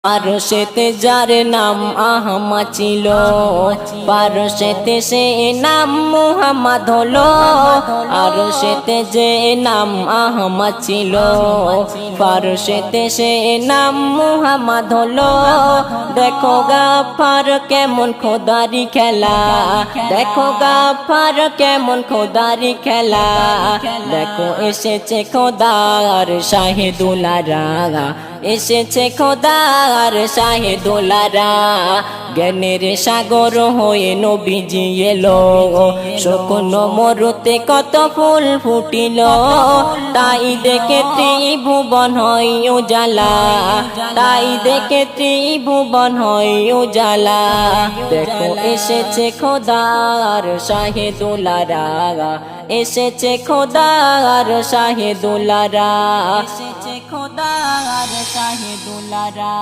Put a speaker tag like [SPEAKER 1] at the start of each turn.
[SPEAKER 1] পারশেতে যার নাম আহমদ ছিল, পারশেতে সে নাম মুহাম্মদ হলো। আরশেতে যে নাম আহমদ ছিল, পারশেতে সে নাম মুহাম্মদ হলো। দেখো গাফার কেমন খোদারি খেলা, দেখো গাফার কেমন খোদারি খেলা। দেখো এসেছে খোদার শাহিদুলারা, এসেছে খোদার শাহিদুলারা। জ্ঞানের সাগর হয়ে নবীজি এলো, শুকনো মরুতে কত ফুল ফুটিল। তাই দেখে ত্রিভুবন হয় উজালা, তাই দেখে ত্রিভুবন হয় উজালা। দেখো এসেছে খোদার শাহিদুলারা, এসেছে খোদার শাহিদুলারা, এসেছে খোদার শাহিদুলারা।